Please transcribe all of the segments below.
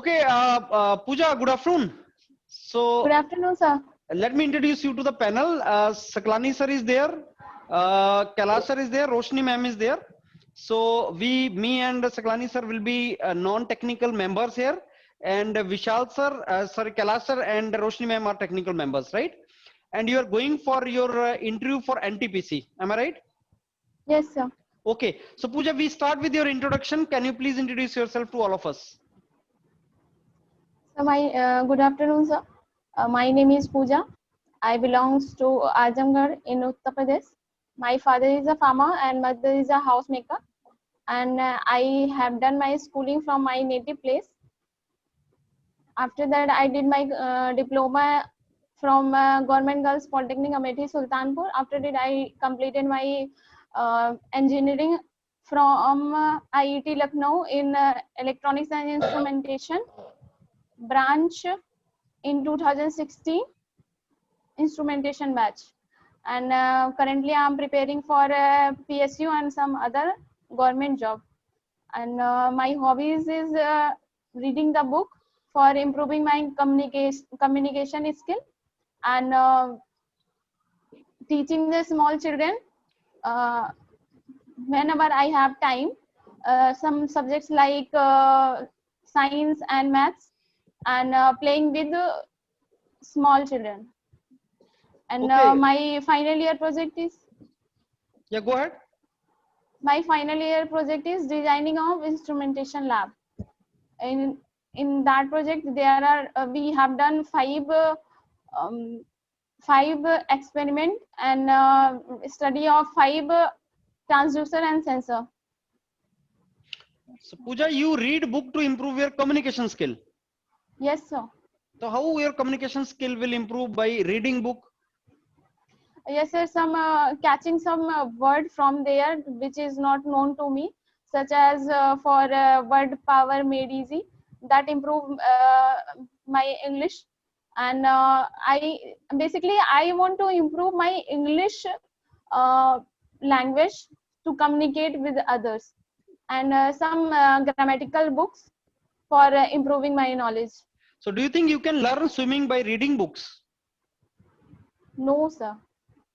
Okay, Pooja, good afternoon. So, Good afternoon, sir. let me introduce you to the panel. Saklani sir is there, Kailash sir is there, Roshni ma'am is there. So, me and Saklani sir will be non-technical members here, and Vishal sir, Kailash sir and Roshni ma'am are technical members, right? And you are going for your interview for NTPC, am I right? Yes, sir. Okay, so Pooja, we start with your introduction. Can you please introduce yourself to all of us? So good afternoon, sir. My name is Pooja. I belongs to Azamgarh in Uttar Pradesh. My father is a farmer and mother is a housemaker. And I have done my schooling from my native place. After that, I did my diploma from Government Girls Polytechnic Amethi Sultanpur. After that, I completed my engineering from IET Lucknow in electronics and instrumentation branch in 2016 instrumentation batch, and currently I am preparing for PSU and some other government job. And my hobbies is reading the book for improving my communication skill, and teaching the small children uh, whenever I have time, some subjects like science and maths, and playing with small children. And Okay. my final year project is Go ahead. My final year project is designing of instrumentation lab. In that project, there are we have done um, five experiment, and study of five transducer and sensor. So Pooja, you read book to improve your communication skill. Yes, sir. So how your communication skill will improve by reading book? Yes, sir. Some catching some word from there which is not known to me, such as for word power made easy, that improve my English. And I want to improve my English language to communicate with others, and some grammatical books for improving my knowledge. So do you think you can learn swimming by reading books? No, sir.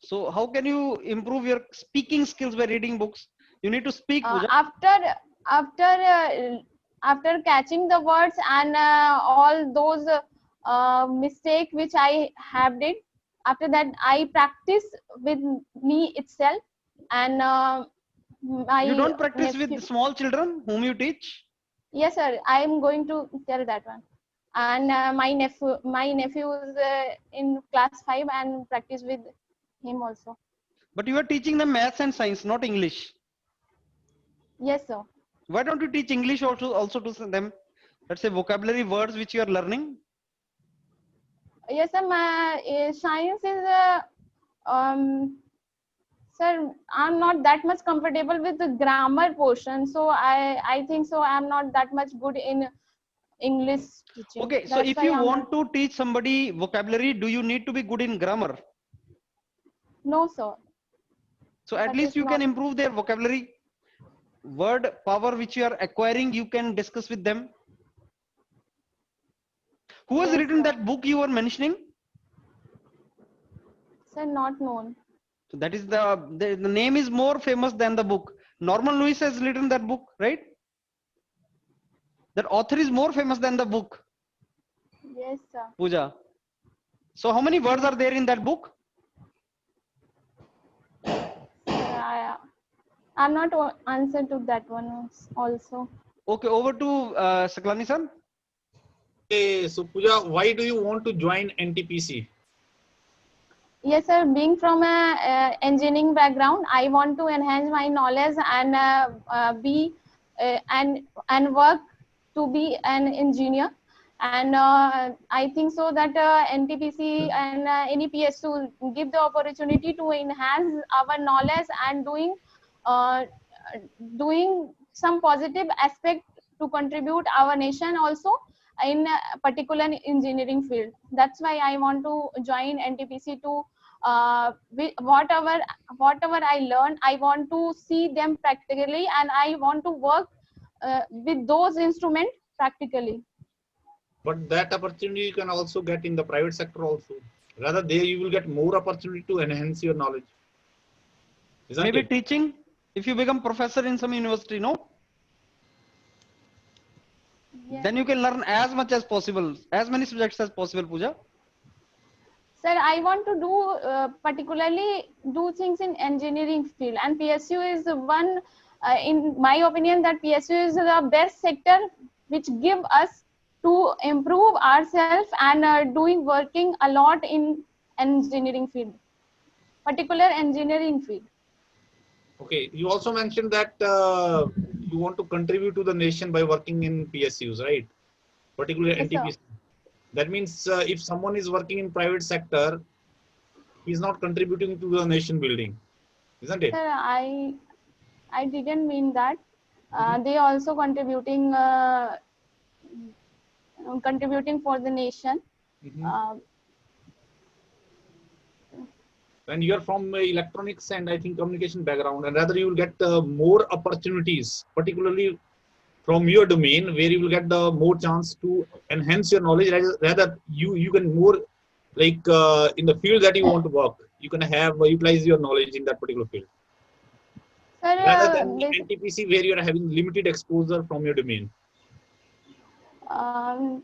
So how can you improve your speaking skills by reading books? You need to speak, Pooja. After catching the words and all those mistake which I have did, after that I practice with me itself, and You don't practice nephew, with small children whom you teach? yes, sir, I am going to tell that one. And my nephew is in class 5, and practice with him also. But you are teaching them maths and science, not English. Yes, sir. Why don't you teach English also to them? Let's say vocabulary words which you are learning. Yes, sir. My science is sir, I'm not that much comfortable with the grammar portion, so I think so I'm not that much good in English teaching. Okay, so That's if why you I'm want not... to teach somebody vocabulary, do you need to be good in grammar? No, sir. So at That least is you can not... improve their vocabulary. Word power which you are acquiring, you can discuss with them. Who has Yes, written sir. that book you were mentioning? Sir, not known. So that is the name is more famous than the book. Norman Lewis has written that book, right? That author is more famous than the book. Yes, sir. Pooja. So how many words are there in that book? Sir, I'm not answer to that one also. Okay, over to Saklani sir. Okay, so Pooja, why do you want to join NTPC? Yes, sir. Being from a engineering background, I want to enhance my knowledge and be and work to be an engineer. And I think so that NTPC and any PSU give the opportunity to enhance our knowledge and uh, doing some positive aspect to contribute our nation also in a particular engineering field. That's why I want to join NTPC to whatever I learn, I want to see them practically, and I want to work with those instruments practically. But that opportunity you can also get in the private sector also. Rather, there you will get more opportunity to enhance your knowledge. Isn't Maybe it? teaching. If you become professor in some university, no, Yes. then you can learn as much as possible, as many subjects as possible, Pooja. Sir, I want to do particularly do things in engineering field, and PSU is the one, in my opinion, that PSU is the best sector which give us to improve ourselves and working a lot in engineering field, particular engineering field. Okay. You also mentioned that you want to contribute to the nation by working in PSUs, right? Particularly Yes, sir. NTPC. That means if someone is working in private sector, he is not contributing to the nation building, isn't it? Sir, I didn't mean that. Mhm. They also contributing for the nation. Mhm. Uh, When you are from electronics and I think communication background, and rather you will get more opportunities, particularly from your domain, where you will get the more chance to enhance your knowledge. Rather, you can more like in the field that you want to work, you can have utilize your knowledge in that particular field, Sir, rather than NTPC where you are having limited exposure from your domain.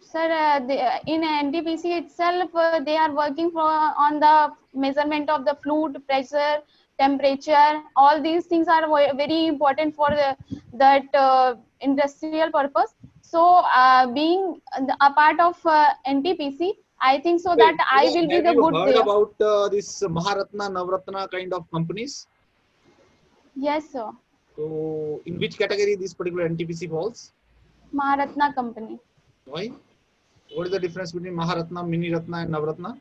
sir, in NTPC itself, they are working on the measurement of the fluid pressure, temperature. All these things are very important for that industrial purpose. So, being a part of NTPC, I think so Okay, that I will be have the you good heard there. about this Maharatna, Navratna kind of companies? Yes, sir. So, in which category this particular NTPC falls? Maharatna company. Why? What is the difference between Maharatna, Mini Ratna, and Navratna?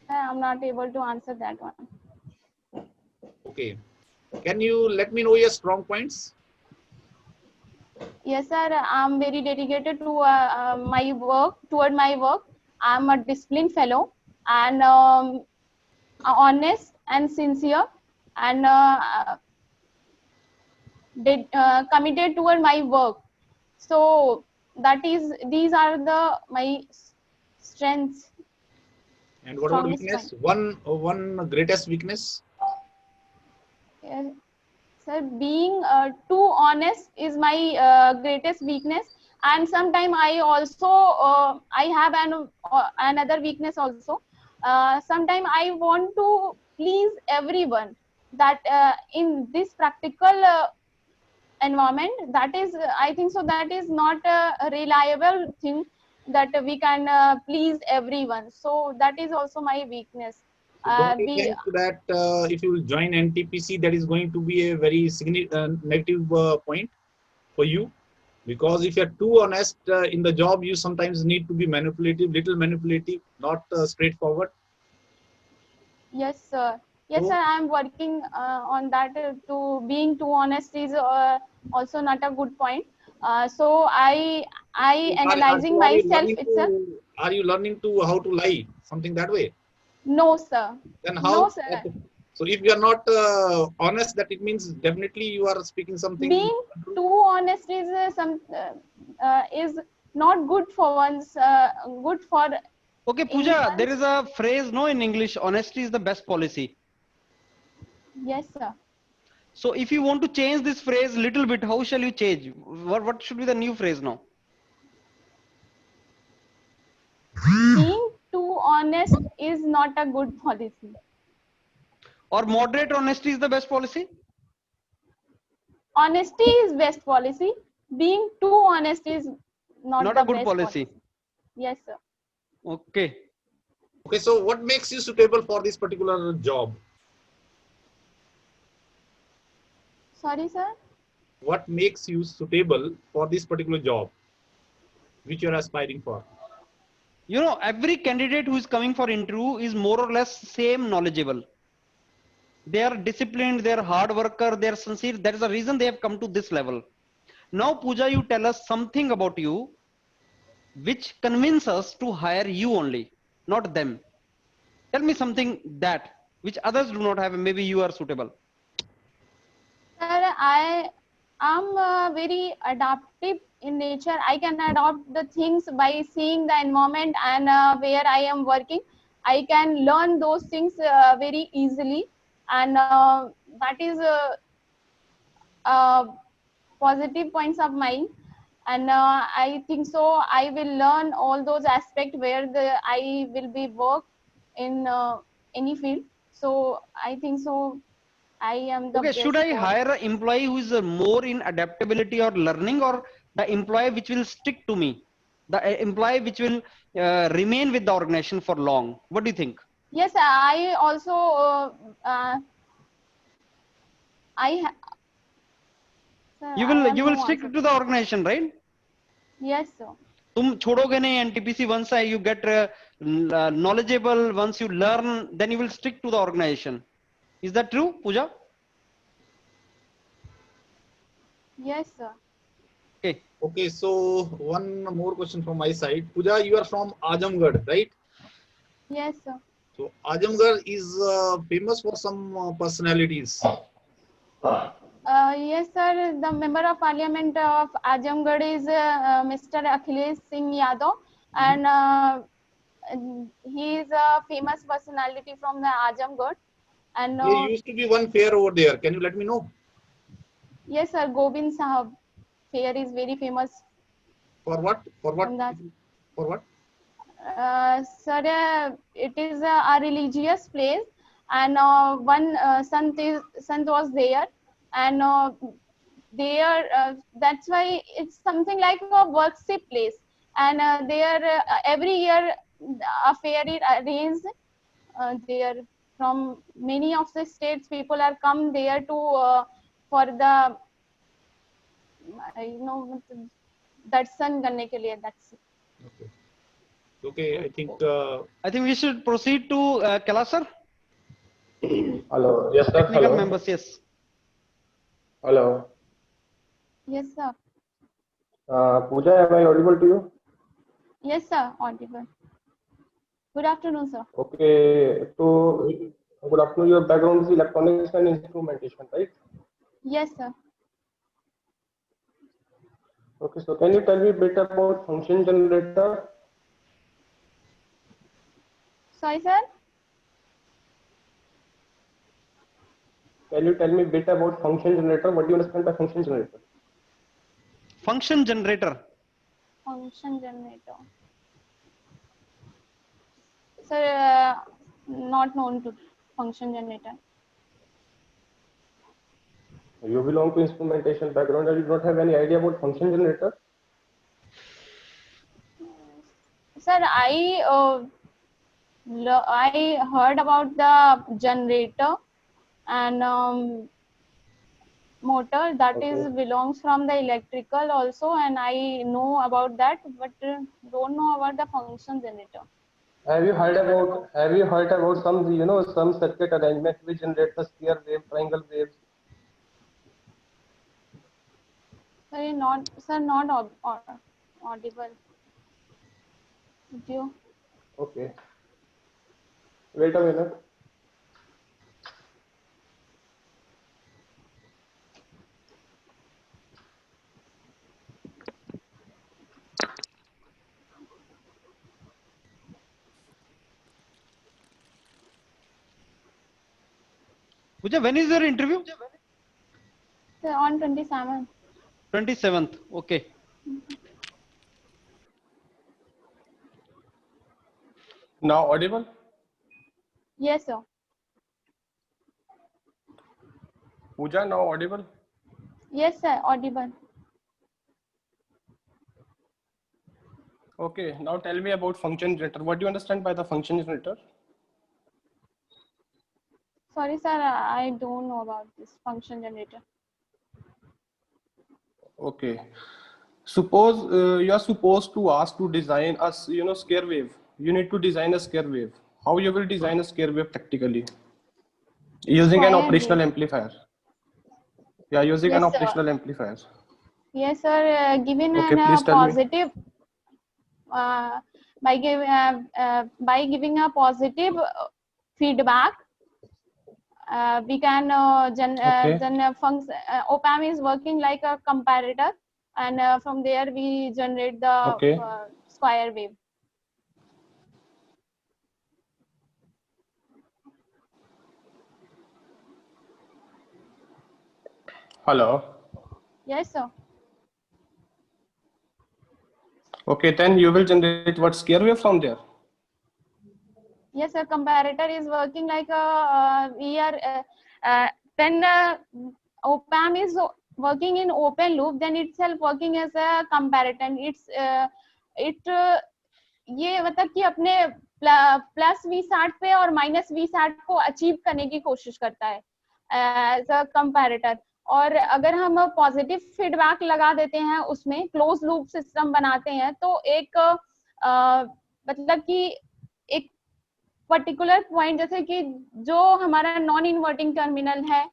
I'm not able to answer that one. Okay. Can you let me know your strong points? Yes, sir. I'm very dedicated to my work. Toward my work, I'm a disciplined fellow and honest and sincere, and committed toward my work. So these are the my strengths, And what about strongest point. weakness? One greatest weakness. Yes. Sir, being too honest is my greatest weakness, and sometimes I also I have another weakness also. Sometimes I want to please everyone. That in this practical environment, that is, I think so, that is not a reliable thing that we can please everyone. So that is also my weakness. So don't you Be think that if you will join NTPC, that is going to be a very negative point for you? Because if you're too honest in the job, you sometimes need to be manipulative, little manipulative, not straightforward. Yes, sir. Yes, sir. So, I'm working on that. To being too honest is also not a good point. So I analyzing are you myself learning itself. to how to lie, something that way? No, sir. Then No, how? sir. So if you are not honest, that it means definitely you are speaking something Being untrue. too honest is is not good for one's good for Okay, Pooja, there anyone's. is a phrase, no, in English, honesty is the best policy. Yes, sir. So if you want to change this phrase little bit, how shall you change? What should be the new phrase now? Being too honest is not a good policy. Or moderate honesty is the best policy? Honesty is best policy. Being too honest is not Not a the good best policy. policy. Yes, sir. Okay. Okay, so what makes you suitable for this particular job? Sorry, sir. What makes you suitable for this particular job which you are aspiring for? You know, every candidate who is coming for interview is more or less same knowledgeable. They are disciplined, they are hard worker, they are sincere. That is the reason they have come to this level. Now, Pooja, you tell us something about you which convince us to hire you only, not them. Tell me something that which others do not have, and maybe you are suitable. Sir, I'm very adaptive in nature. I can adopt the things by seeing the environment and where I am working. I can learn those things very easily, and that is positive points of mine. And I think so. I will learn all those aspects where I will be work in any field. So I think so. I am the Okay, should best I for. hire an employee who is more in adaptability or learning, or the employee which will stick to me, the employee which will remain with the organization for long? What do you think? Yes, I also I ha- sir, I have You will no stick answer. to the organization, right? Yes, sir. तुम छोड़ोगे नहीं NTPC once you get knowledgeable, once you learn, then you will stick to the organization. Is that true, Pooja? Yes, sir. Okay. Okay, so one more question from my side. Pooja, you are from Azamgarh, right? Yes, sir. So Azamgarh is famous for some personalities. Yes, sir. The member of parliament of Azamgarh is Mr. Akhilesh Singh Yadav, and he is a famous personality from the Azamgarh. And There used to be one fair over there. Can you let me know yes, sir. Gobind Sahab fair is very famous for what? For what? from that. For what? Sir, it is a religious place, and one sant was there, and there that's why it's something like a worship place, and there every year a fair is arranged there from many of the states. People are come there to for the darshan करने के लिए. That's it. Okay. Okay, I think. I think we should proceed to Kailash sir. Hello. Yes, sir. Technical Hello. members, yes. Hello. Yes, sir. Pooja, am I audible to you? Yes, sir. Audible. Good afternoon, sir. Okay. So, good afternoon. Your background is electronics and instrumentation, right? Yes, sir. Okay. So, can you tell me a bit about function generator? Sorry, sir. Can you tell me a bit about function generator? What do you understand by function generator? Function generator. Function generator. Sir, not known to function generator. You belong to instrumentation background and you don't have any idea about function generator? Sir, I heard about the generator and motor that is Okay. belongs from the electrical also, and I know about that, but don't know about the function generator. Have you heard about some circuit arrangement which generates the square wave, triangle waves? Sorry, not sir, not audible. Did you? Okay. Wait a minute. Pooja, when is your interview? Sir, on 27th. 27th. Okay. Now audible? Yes, sir. Pooja, now audible? Yes, sir. Audible. Okay, now tell me about function generator. What do you understand by the function generator? Sorry, sir. I don't know about this function generator. Okay. Suppose you are supposed to ask to design a square wave. You need to design a square wave. How you will design a square wave practically? Using an Square operational wave. amplifier. Yeah, using an Yes, sir. operational amplifier. Yes, sir. Given Okay, an please tell me. positive by giving a positive feedback, we can Okay. then op-amp is working like a comparator, and from there we generate the Okay. square wave. Hello. Yes, sir. Okay, then you will generate what, square wave from there? Yes, a comparator is working like a we are when op-amp is working in open loop, then itself working as a comparator. And it's ये मतलब कि अपने plus V60 पे और minus V60 को achieve करने की कोशिश करता है एज अ कंपैरेटर. और अगर हम पॉजिटिव फीडबैक लगा देते हैं, उसमें क्लोज लूप सिस्टम बनाते हैं, तो एक मतलब कि एक पर्टिकुलर पॉइंट, जैसे कि जो हमारा नॉन इन्वर्टिंग टर्मिनल है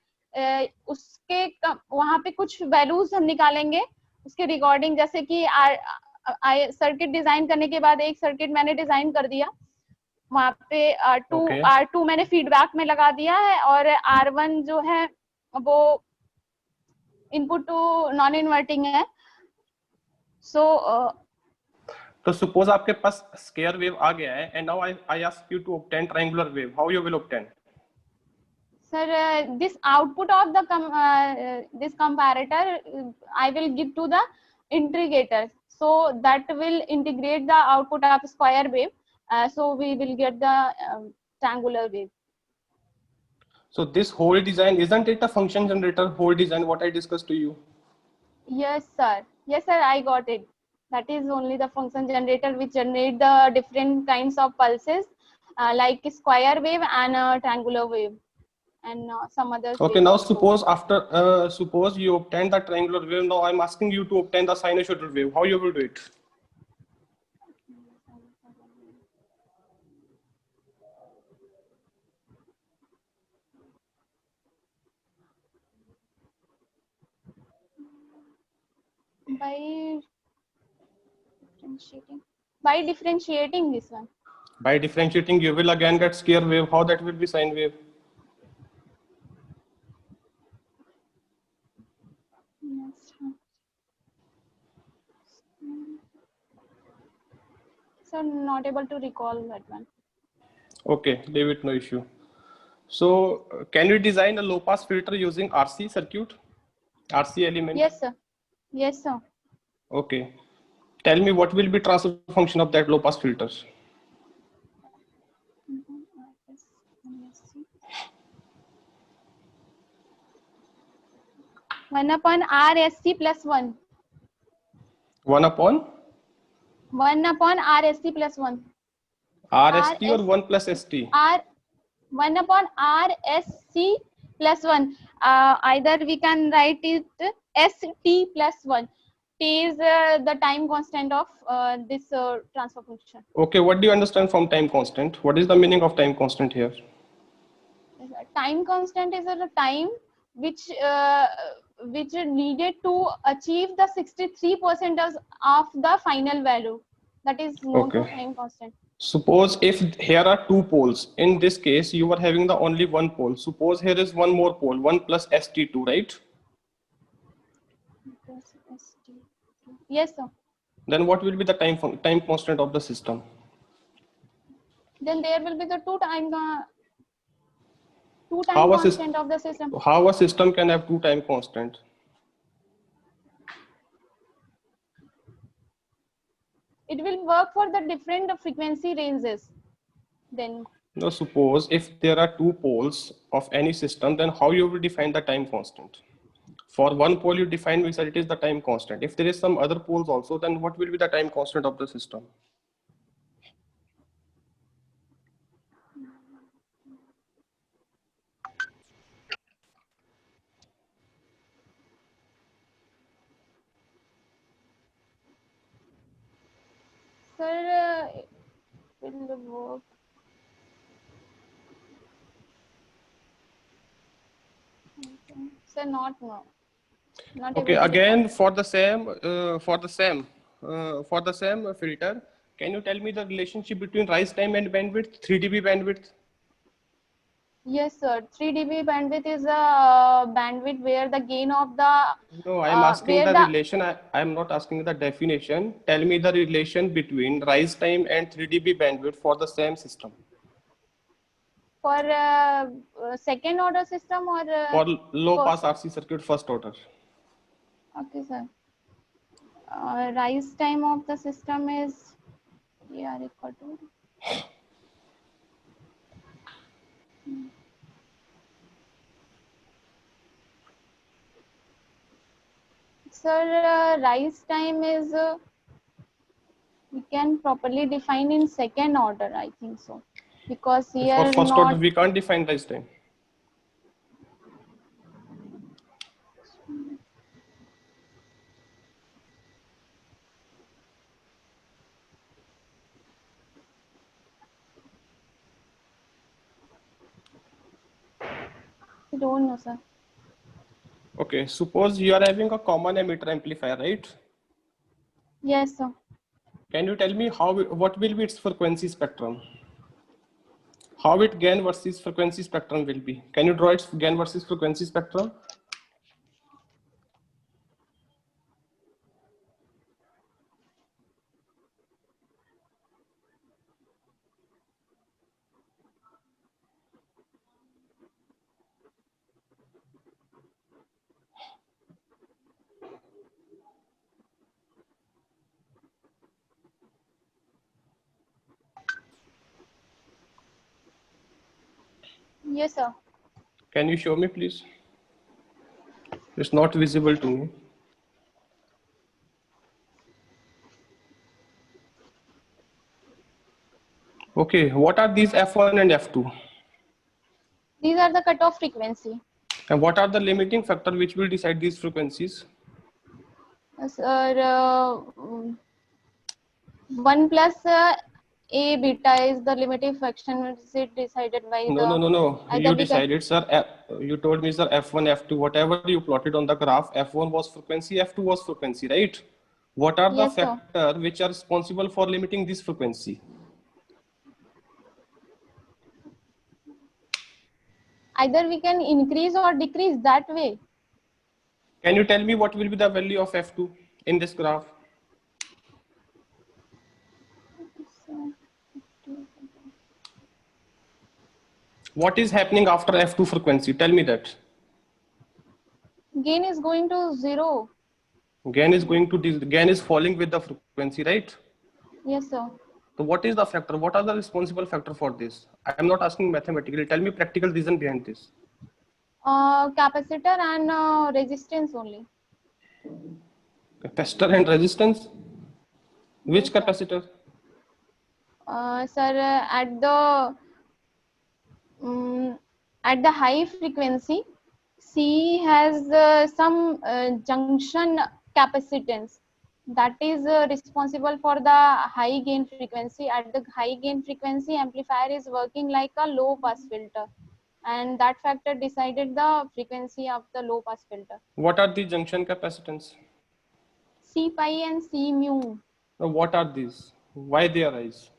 उसके वहां पे कुछ वैल्यूज हम निकालेंगे उसके रिकॉर्डिंग. जैसे कि सर्किट डिजाइन करने के बाद एक सर्किट मैंने डिजाइन कर दिया, वहां पे Okay. R2 मैंने फीडबैक में लगा दिया है, और R1 जो है वो इनपुट टू नॉन इन्वर्टिंग है. सो तो suppose आपके पास square wave आ गया है, and now I ask you to obtain triangular wave. How you will obtain? sir, this output of the this comparator I will give to the integrator, so that will integrate the output of square wave, so we will get the triangular wave. So this whole design, isn't it a function generator whole design what I discussed to you? Yes, sir. Yes, sir, I got it. That is only the function generator which generate the different kinds of pulses, like square wave and triangular wave, and some other. Okay, now suppose after suppose you obtain the triangular wave. Now I'm asking you to obtain the sinusoidal wave. How you will do it? By differentiating this one. By differentiating, you will again get square wave. How that will be sine wave? Yes. So not able to recall that one. Okay, leave it, no issue. So can you design a low pass filter using RC circuit, RC element? Yes, sir. Yes, sir. Okay. Tell me what will be transfer function of that low pass filters? One upon RSC plus 1. 1 upon 1 upon RSC plus 1. RST or 1 plus ST? 1 upon RSC plus 1. Either we can write it ST plus 1. T is the time constant of this transfer function. Okay, what do you understand from time constant? What is the meaning of time constant here? Time constant is a time which needed to achieve the 63% of the final value. That is known to time constant. Suppose if here are two poles, in this case you are having the only one pole. Suppose here is one more pole, 1 plus ST2, right? Yes, sir. Then what will be the time constant of the system? Then there will be the two time How a constant of the system. How a system can have two time constant? It will work for the different frequency ranges. Then Now suppose if there are two poles of any system, then how you will define the time constant? For one pole you define which it is the time constant. If there is some other poles also, then what will be the time constant of the system? sir, it will work. Sir, not Okay, able to again recall. for the same filter, can you tell me the relationship between rise time and bandwidth, 3 dB bandwidth? Yes, sir. 3 dB bandwidth is a bandwidth where the gain of the No, I'm asking where the the relation. I'm not asking the definition. Tell me the relation between rise time and 3 dB bandwidth for the same system. for second order system or For low first. pass RC circuit first order. Okay, sir. Rise time of the system is ER equal to. Sir, rise time is we can properly define in second order, I think so, because For here first order, not. we can't define rise time. I don't know, sir. Okay, suppose you are having a common emitter amplifier, right? Yes, sir. Can you tell me what will be its frequency spectrum? How it gain versus frequency spectrum will be? Can you draw its gain versus frequency spectrum? Yes, sir. Can you show me, please? It's not visible to me. Okay, what are these F1 and F2? These are the cutoff frequency. And what are the limiting factor which will decide these frequencies? Sir, 1 plus A beta is the limiting function which is decided by No. either You we can. decided, sir. You told me, sir, F1, F2, whatever you plotted on the graph, F1 was frequency, F2 was frequency, right? What are the Yes, sir. factors which are responsible for limiting this frequency? Either we can increase or decrease that way. Can you tell me what will be the value of F2 in this graph? What is happening after F2 frequency? Tell me that. Gain is going to 0. Gain is falling with the frequency, right? Yes, sir. So what is the factor? What are the responsible factor for this? I am not asking mathematically. Tell me practical reason behind this. Capacitor and resistance only. Capacitor and resistance. Which Yes, sir. capacitor? Sir, at the high frequency, C has some junction capacitance that is responsible for the high gain frequency. At the high gain frequency, amplifier is working like a low pass filter, and that factor decided the frequency of the low pass filter. What are the junction capacitance? C pi and C mu. Now, what are these? Why they arise?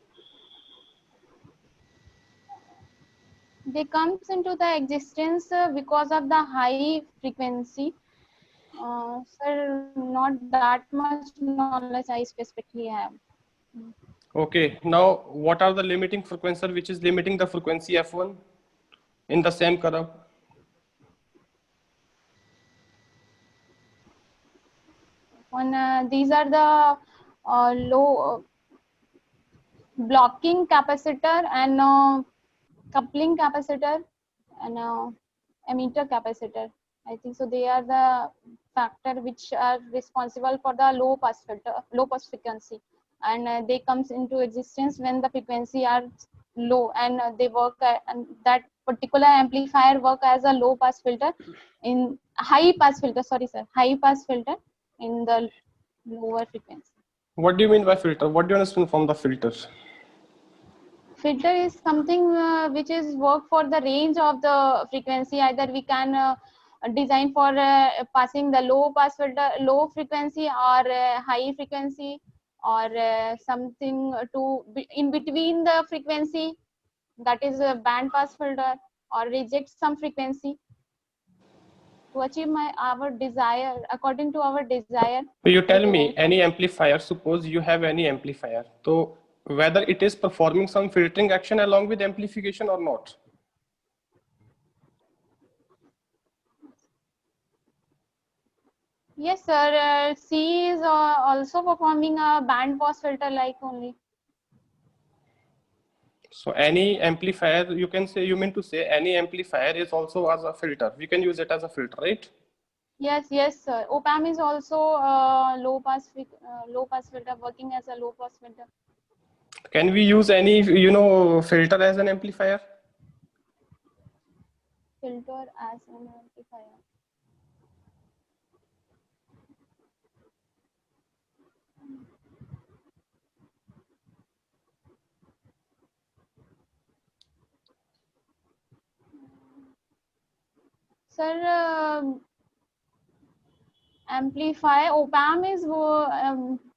They comes into the existence because of the high frequency. Sir, not that much knowledge I specifically have. Okay, now what are the limiting frequency which is limiting the frequency F1 in the same curve? These are the low blocking capacitor and coupling capacitor and emitter capacitor. I think so. They are the factor which are responsible for the low pass filter, low pass frequency, and they comes into existence when the frequency are low, and they work and that particular amplifier work as a low pass filter in high pass filter. Sorry, sir, high pass filter in the lower frequency. What do you mean by filter? What do you understand from the filter? Filter is something which is work for the range of the frequency. Either we can design for passing the low pass filter, low frequency, or high frequency, or something to be in between the frequency, that is a band pass filter. or reject some frequency to achieve our desire, according to our desire. You tell me any amplifier, suppose you have any amplifier, so whether it is performing some filtering action along with amplification or not. Yes, sir. C is also performing a band pass filter like only. So any amplifier, you can say, you mean to say any amplifier is also as a filter. We can use it as a filter, right? Yes, yes, sir. Op-amp is also low pass filter, working as a low pass filter. Can we use any, filter as an amplifier? Filter as an amplifier. Sir, amplify op-amp is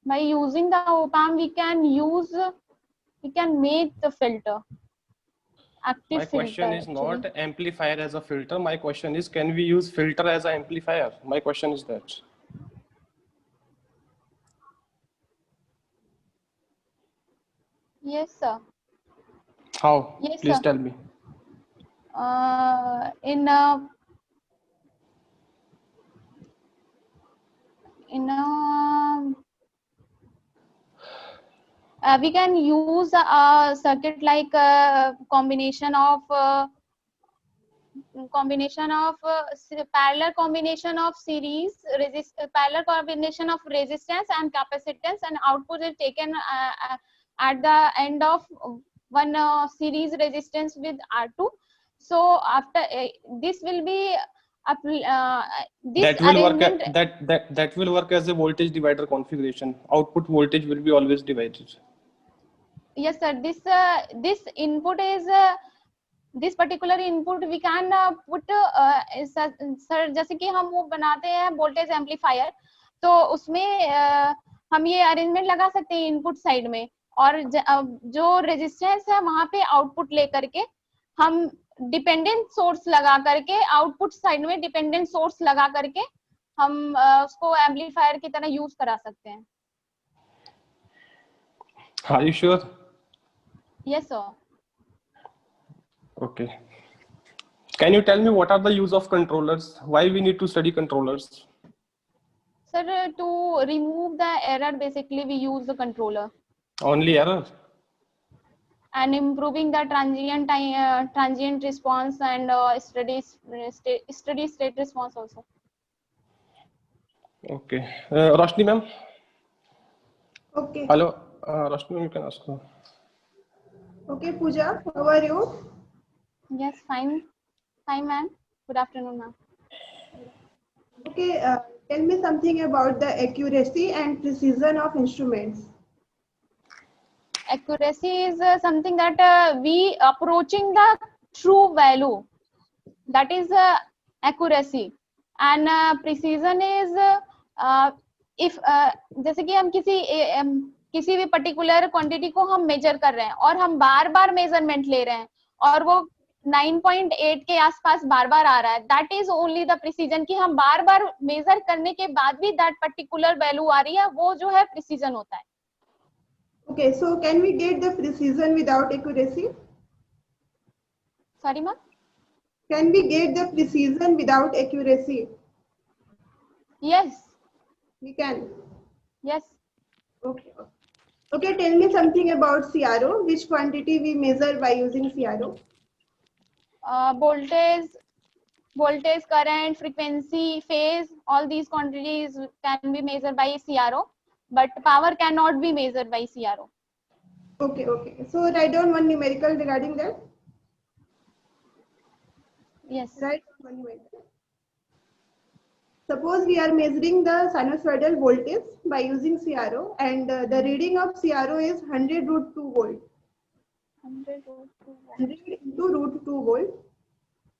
by using the op-amp we can make the filter. Active My question filter is actually. not amplifier as a filter. My question is, can we use filter as an amplifier? My question is that. Yes, sir. How? Yes, Please sir. tell me. In we can use a circuit like a combination of parallel combination of parallel combination of resistance and capacitance, and output is taken at the end of one series resistance with R2. So after this will be this That will work. arrangement. That will work as a voltage divider configuration. Output voltage will be always divided. Yes, sir. This input is this particular input we can put sir जैसे कि हम वो बनाते हैं voltage amplifier, तो उसमें हम ये अरेंजमेंट लगा सकते हैं इनपुट साइड में, और जो रेजिस्टेंस है वहां पे आउटपुट लेकर के हम डिपेंडेंट सोर्स लगा करके आउटपुट साइड में डिपेंडेंट सोर्स लगा करके हम उसको एम्पलीफायर की तरह यूज करा सकते हैं. Are you sure? Yes, sir. Okay. Can you tell me what are the use of controllers? Why we need to study controllers? Sir, to remove the error, basically we use the controller. Only error? And improving the transient time, transient response and steady state response also. Okay. Roshni ma'am? Okay. Hello. Roshni ma'am, you can ask her. Okay, Pooja, how are you? Yes, fine. Fine, ma'am. Good afternoon, ma'am. Okay, tell me something about the accuracy and precision of instruments. Accuracy is something that we approaching the true value. That is accuracy. And precision is if जैसे कि हम किसी भी particular quantity को हम major कर रहे हैं और हम बार बार मेजरमेंट ले रहे हैं और वो 9.8 के आसपास बार बार आ रहा है, that is only the precision, कि हम बार बार मेजर करने के बाद भी दैट पर्टिकुलर वैल्यू आ रही है, वो जो है प्रिसीजन होता है. Okay, so can we get the precision without accuracy? Sorry ma'am. Can we get the precision without accuracy? Yes. We can. Yes. Okay. Okay, tell me something about CRO. Which quantity we measure by using CRO? Voltage, current, frequency, phase, all these quantities can be measured by CRO, but power cannot be measured by CRO. Okay, okay. So write down one numerical regarding that. Yes. Write down one numerical. Suppose we are measuring the sinusoidal voltage by using CRO, and the reading of CRO is 100 root 2 volt. 100 into root 2 volt.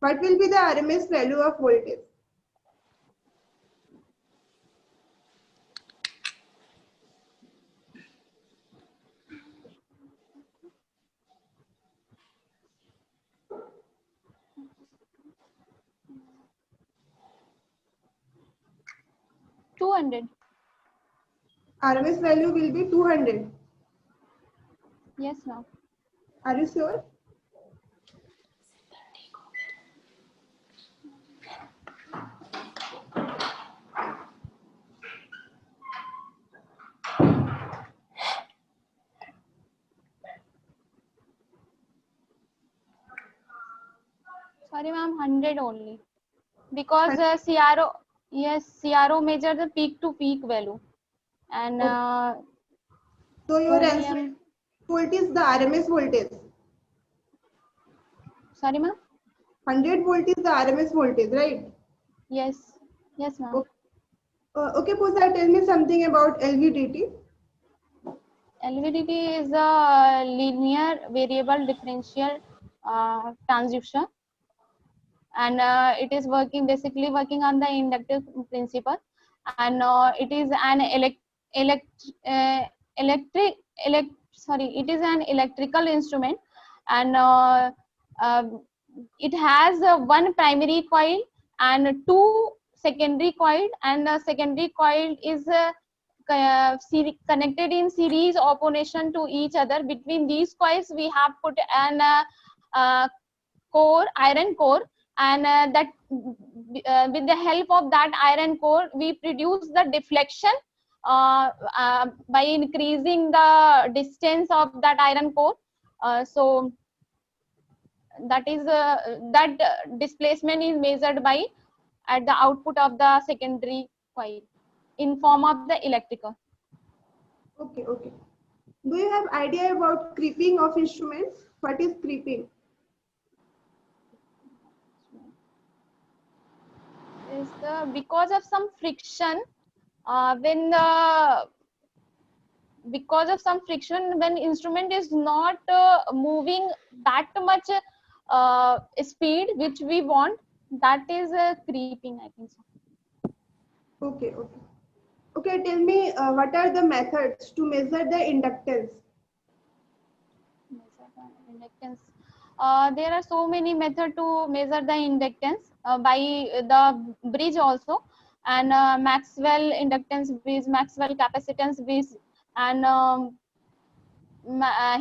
What will be the RMS value of voltage? 200. RMS value will be 200. Yes, ma'am. Are you sure? Sorry, ma'am, 100 only. Because CRO, yes, CRO measures the peak to peak value. And So your 2 answer VM, volt is the RMS voltage. sorry, ma'am. 100 volt is the RMS voltage, right? Yes, yes, ma'am. Okay, Pooja, tell me something about LVDT. LVDT is a linear variable differential transducer, and it is basically working on the inductive principle, and it is an it is an electrical instrument, and it has one primary coil and two secondary coil, and the secondary coil is connected in series opposition to each other. Between these coils we have put an iron core, and that with the help of that iron core we produce the deflection by increasing the distance of that iron core. So that is that displacement is measured by at the output of the secondary coil in form of the electrical. Okay, okay. Do you have idea about creeping of instruments? What is creeping? Is because of some friction when instrument is not moving that much speed which we want, that is creeping, I think so. Okay, okay. Okay, tell me what are the methods to measure the inductance? Inductance. There are so many methods to measure the inductance by the bridge also, and Maxwell inductance bridge, Maxwell capacitance bridge, and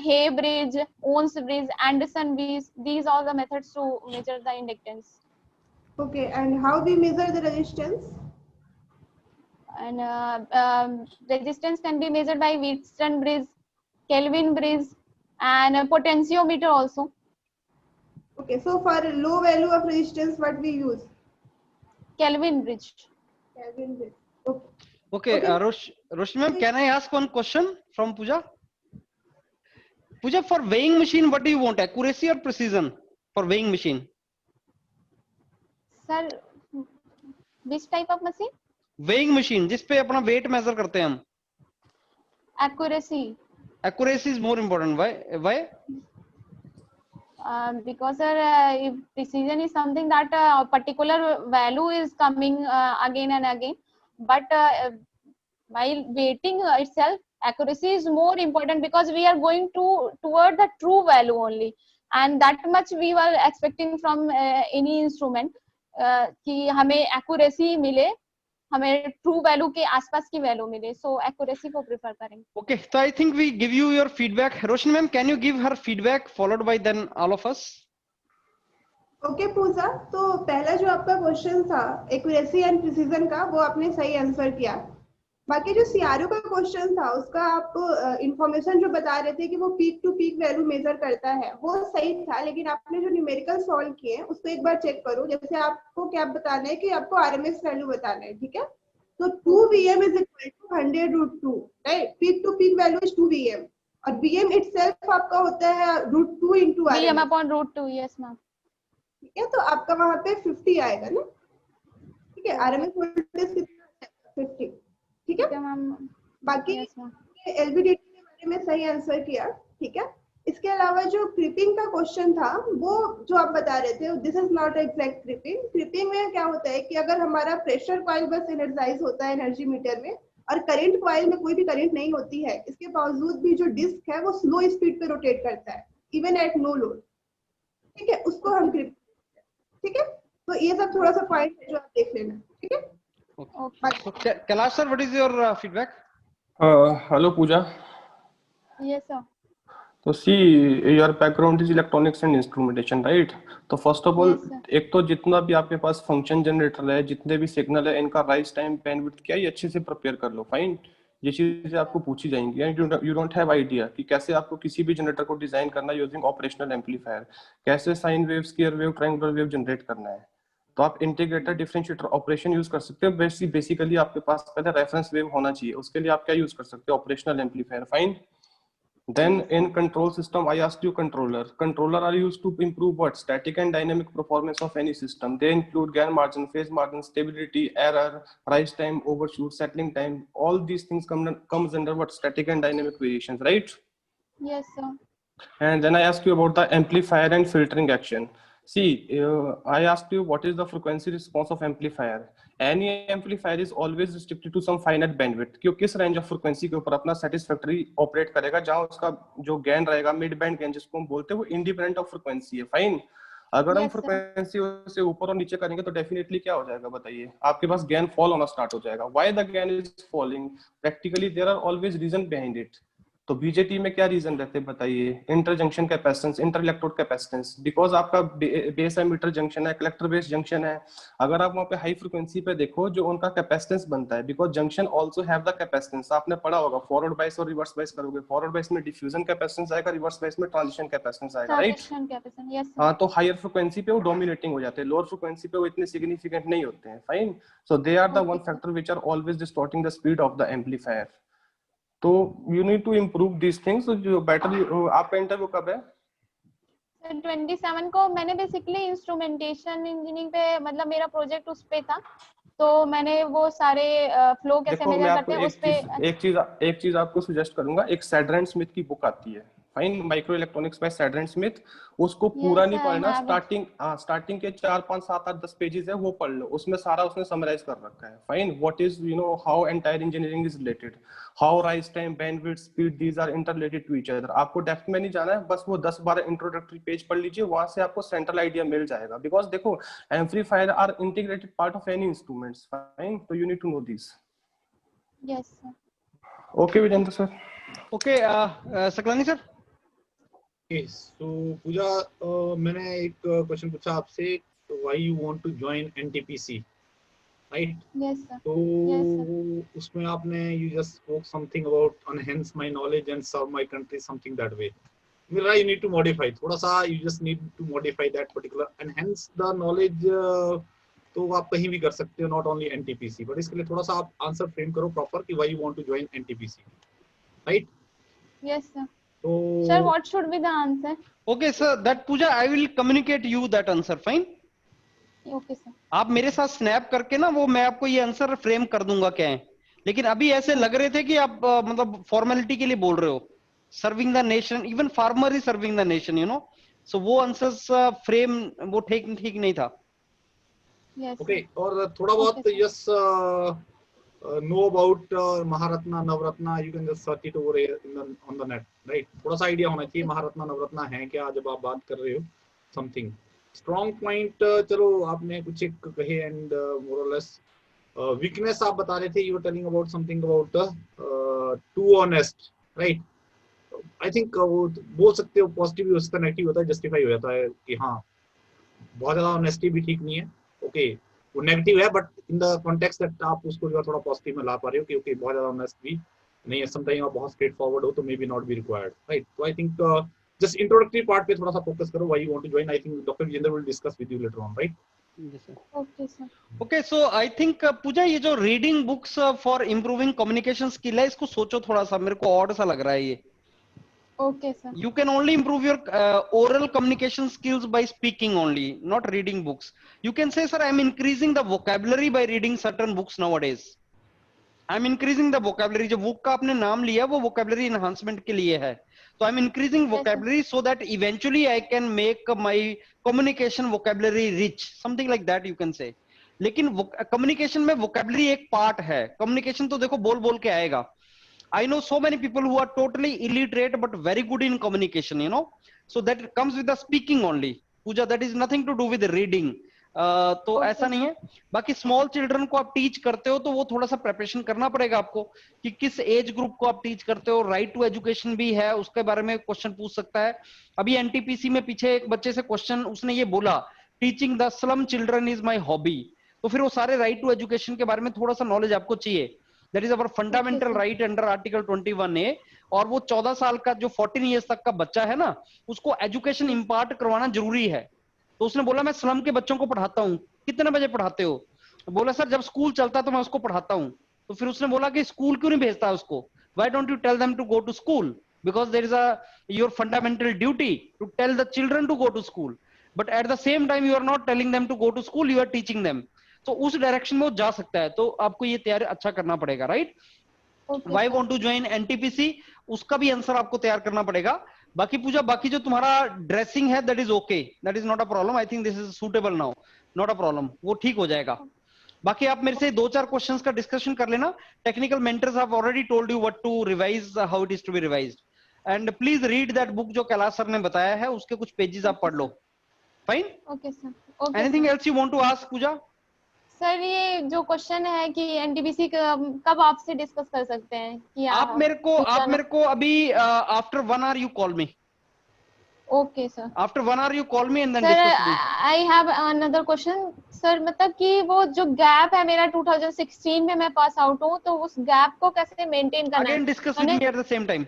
Hay bridge, Ohm's bridge, Anderson bridge. These are the methods to measure the inductance. Okay, and how we measure the resistance? And resistance can be measured by Wheatstone bridge, Kelvin bridge, and potentiometer also. Okay, so for a low value of resistance, what we use? Kelvin bridge. Kelvin bridge. Okay. Okay, Okay. Roshni ma'am, can I ask one question from Pooja? Pooja, for weighing machine, what do you want? Accuracy or precision for weighing machine? Sir, which type of machine? Weighing machine, जिस पे अपना weight measure करते हैं हम. Accuracy. Accuracy is more important. Why? Because if precision is something that a particular value is coming again and again, but while weighting itself, accuracy is more important because we are going toward the true value only, and that much we were expecting from any instrument कि हमें accuracy मिले, हमें true value के आसपास की value मिले, सो accuracy को prefer करेंगे. Okay, so I think we give you your feedback. Roshni ma'am, can you give her feedback followed by then all of us? Okay Pooja, तो पहला जो आपका क्वेश्चन था एक्यूरेसी एंड प्रिसीजन का, वो आपने सही आंसर किया. बाकी जो सीआरओ का क्वेश्चन था उसका आप इंफॉर्मेशन जो बता रहे थे कि वो peak to peak value measure करता है, वो सही था, लेकिन आपने जो न्यूमेरिकल सॉल्व किए उसको एक बार चेक करो. जैसे आपको क्या बताना है कि आपको आरएमएस वैल्यू बताना है, ठीक है? तो 2 VM is equal to 100 root 2, right? Peak to peak value is 2 VM और VM इटसेल्फ आपका होता है root 2 into VM RMS. upon root 2, yes ma'am. ठीक है, तो आपका वहां पे 50 आएगा ना, ठीक है? आरएमएस वोल्टेज कितना है? 50, ठीक है मैम. बाकी yes मैम. एलवीडीटी के बारे में सही आंसर किया, ठीक है? इसके अलावा जो क्रिपिंग का क्वेश्चन था वो जो आप बता रहे थे, this is not exact creeping. Creeping में क्या होता है कि अगर हमारा प्रेशर कॉइल बस एनर्जाइज होता है एनर्जी मीटर में और करंट कॉइल में कोई भी करंट नहीं होती है, इसके बावजूद भी जो डिस्क है वो स्लो स्पीड पे रोटेट करता है इवन एट नो लोड, ठीक है? उसको हम क्रिपिंग, ठीक है? तो ये सब थोड़ा सा पॉइंट है जो आप देख लेना, ठीक है? Okay. So Kailash sir, what is your feedback? Hello Pooja. Yes, sir. तो see your background is electronics and instrumentation right? तो first of all Yes, sir. एक तो जितना भी आपके पास फंक्शन जनरेटर है, जितने भी सिग्नल है, इनका राइज टाइम बैंडविड्थ क्या है, ये अच्छे से प्रिपेयर कर लो। फाइन, ये चीजें आपको पूछी जाएंगी and you don't have idea कि कैसे आपको किसी भी जनरेटर को डिजाइन करना है यूजिंग ऑपरेशनल एम्पलीफायर, कैसे sine wave, square wave, triangular wave generate करना है। तो आप इंटीग्रेटर डिफरेंशिएटर ऑपरेशन यूज कर सकते हो। बेसिकली आपके पास पहले रेफरेंस वेव होना चाहिए, उसके लिए आप क्या यूज कर सकते हो, operational amplifier. Fine. Then in control system, I asked you controller. Controller are used to improve what? Static and dynamic performance of any system. They include gain margin, phase margin, stability, error, rise time, overshoot, settling time. All these things comes under what? Static and dynamic variations, right? Yes, sir. And then I asked you about the amplifier and filtering action. See, I asked you what is the frequency response of amplifier. Any amplifier is always restricted to some finite bandwidth. कि वो किस range of frequency के ऊपर अपना satisfactory operate करेगा, जहाँ उसका जो gain रहेगा, mid band gain जिसको हम बोलते हैं, वो independent of frequency है। Fine. अगर हम Yes, sir. frequency से ऊपर और नीचे करेंगे तो definitely क्या हो जाएगा बताइए, आपके पास gain fall होना start हो जाएगा। Why the gain is falling? Practically there are always reason behind it. तो बीजेटी में क्या रीजन रहते हैं बताइए? Interjunction capacitance, inter electrode capacitance, because आपका बेस एमिटर जंक्शन है, कलेक्टर बेस जंक्शन है। अगर आप वहाँ पे हाई फ्रीक्वेंसी पे देखो जो उनका कैपेसिटेंस बनता है, because junction also have the capacitance. आपने पढ़ा होगा फॉरवर्ड बायस और रिवर्स बायस करोगे, फॉरवर्ड बायस में डिफ्यूजन कैपेसिटेंस आएगा, रिवर्स बायस में ट्रांजिशन कैपेसिटेंस आएगा, right? Transition capacity. Yes, sir. हाँ, तो हायर फ्रीक्वेंसी पे वो डोमिनेटिंग हो जाते हैं, लोअर फ्रीक्वेंसी पे वो इतने सिग्निफिकेंट नहीं होते हैं। Fine. So they are the one factor which are always distorting the speed of the amplifier. तो you need to improve this things. जो बेटर, आपका इंटरव्यू कब है? सर 27 को मैंने बेसिकली इंस्ट्रूमेंटेशन इंजीनियरिंग पे, मतलब मेरा प्रोजेक्ट उस पे था, तो मैंने वो सारे फ्लो कैसे देखो, मैं मेजर आपको करते हैं उस पे। एक चीज आपको सजेस्ट करूंगा। एक सैडरन स्मिथ की बुक आती है, fine, micro electronics by Sedra Smith. उसको पूरा नहीं sir, पढ़ना, I have it. स्टार्टिंग के 4 5 7 8 10 पेजेस है, वो पढ़ लो। उसमें सारा उसने समराइज कर रखा है। Fine, what is how entire engineering is related, how rise time, bandwidth, speed, these are interrelated to each other. आपको डेप्थ में नहीं जाना है, बस वो 10 12 इंट्रोडक्टरी पेज पढ़ लीजिए, वहां से आपको सेंट्रल आइडिया मिल जाएगा। बिकॉज देखो, amplifier are integrated part of any instruments. Fine, तो you need to know this. Yes, sir. Okay Vijendra sir. Okay, Saklani sir. Okay, so Pooja, मैंने एक क्वेश्चन पूछा आपसे, why you want to join NTPC, right? Yes, sir. तो Yes, sir. उसमें आपने you just spoke something about enhance my knowledge and serve my country, something that way. Mira, you need to modify थोड़ा सा, you just need to modify that particular enhance the knowledge। तो आप कहीं भी कर सकते हो, not only NTPC, but इसके लिए थोड़ा सा आप आंसर फ्रेम करो प्रॉपर कि why you want to join NTPC, right? Yes, sir. तो Sir, what should be the answer? Okay, sir. That Pooja, I will communicate you that answer. Fine. Okay, sir. आप मेरे साथ snap करके ना वो मैं आपको ये आंसर फ्रेम कर दूंगा क्या है। लेकिन अभी ऐसे लग रहे थे कि आप मतलब फॉर्मेलिटी के लिए बोल रहे हो। Serving the nation, even farmer is serving the nation, so वो आंसर्स फ्रेम वो ठीक नहीं था। Yes, okay, sir. और थोड़ा बहुत Okay, sir. Yes no about Maharatna Navratna, you can just search it over on the net, right? थोड़ा सा आइडिया होना चाहिए महारत्ना नवरत्ना है क्या जब आप बात कर रहे हो, समथिंग स्ट्रॉन्ग पॉइंट। चलो आपने कुछ एक कहे एंड मोर और लेस वीकनेस आप बता रहे थे, you were telling about something about too honest, right? I think वो बोल सकते हो, पॉजिटिव भी हो सकता है, नेगेटिव होता है, जस्टिफाई हो जाता है कि हाँ बहुत ज्यादा ऑनेस्टी भी ठीक नहीं है। ओके, वो नेगेटिव है, but in the context that आप उसको जो है थोड़ा पॉजिटिव में ला पा रहे हो कि ओके बहुत ज्यादा ऑनेस्ट भी नहीं है, समटाइम आप बहुत स्ट्रेट फॉरवर्ड हो तो maybe not be required, right? तो I think just introductory part पे थोड़ा सा फोकस करो, why you want to join. I think doctor Vijendra will discuss with you later on, right? Okay, sir. Okay, so I think Pooja, ये जो reading books for improving communication skill है, इसको सोचो थोड़ा सा, मेरे को ऑड सा लग रहा है ये। Okay, sir. You can only improve your oral communication skills by speaking only, not reading books. You can say, sir, I'm increasing the vocabulary by reading certain books nowadays. I'm increasing the vocabulary. जो book का आपने नाम लिया वो vocabulary enhancement के लिए है, तो I'm increasing vocabulary so that eventually I can make my communication vocabulary rich, something like that you can say. लेकिन communication में vocabulary एक part है, communication तो देखो बोल बोल के आएगा। I know so many people who are totally illiterate but very good in communication, so that comes with the speaking only. Pooja, that is nothing to do with the reading. तो Okay, ऐसा नहीं है। बाकी small children को आप teach करते हो तो वो थोड़ा सा प्रिपरेशन करना पड़ेगा आपको कि किस एज ग्रुप को आप टीच करते हो। राइट टू एजुकेशन भी है, उसके बारे में क्वेश्चन पूछ सकता है। अभी एनटीपीसी में पीछे एक बच्चे से क्वेश्चन, उसने ये बोला teaching the slum children is my hobby. तो फिर वो सारे राइट टू एजुकेशन के बारे में थोड़ा सा नॉलेज आपको चाहिए। That is our fundamental sir. Right under article 21A। और वो 14 साल का जो 14 ईयर्स तक का बच्चा है ना, उसको एजुकेशन इंपार्ट करवाना जरूरी है। तो उसने बोला मैं स्लम के बच्चों को पढ़ाता हूँ। कितने बजे पढ़ाते हो? बोला सर जब स्कूल चलता है तो मैं उसको पढ़ाता हूँ। तो फिर उसने बोला कि स्कूल क्यों नहीं भेजता उसको? Why don't you tell them to go to school? Because there is a your fundamental duty to tell the children to go to school, but at the same time you are not telling them to go to school, you are teaching them. तो उस direction में वो जा सकता है, तो आपको ये तैयारी अच्छा करना पड़ेगा, right? Okay, why sir. Want to join NTPC, उसका भी आंसर आपको तैयार करना पड़ेगा। बाकी पूजा, बाकी जो तुम्हारा ड्रेसिंग है that is okay, that is not a problem. I think this is suitable now, not a problem, वो ठीक हो जाएगा। बाकी आप मेरे से दो चार क्वेश्चंस का डिस्कशन कर लेना। Technical mentors have already told you what to revise, how it is to be revised, and please read that book जो कैलाश सर ने बताया है, उसके कुछ पेजेस आप पढ़ लो। Fine? Okay, sir. Okay, anything sir. Else you want to ask Pooja? Sir ये जो क्वेश्चन है कि एनटीपीसी कब आपसे डिस्कस कर सकते हैं कि आप मेरे को अभी after 1 hour you call me, okay sir. After 1 hour you call me and then sir discuss me. I have another question sir, मतलब कि वो जो गैप है मेरा 2016 में मैं पास आउट हूँ, तो उस गैप को कैसे मेंटेन करना है? Again discuss with me at the same time.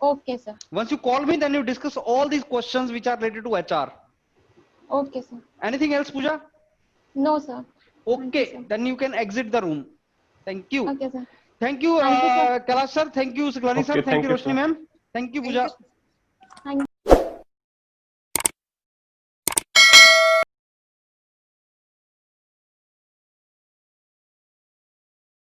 Okay sir. Once you call me, then you discuss all these questions which are related to HR. Okay sir. Anything else, Pooja? No sir. Okay, then you can exit the room. Thank you. Okay sir. Thank you, Thank you, sir. Kailash sir. Thank you, Siklani sir. Okay, Thank you, thank you, Roshni sir. ma'am. Thank you, Pooja.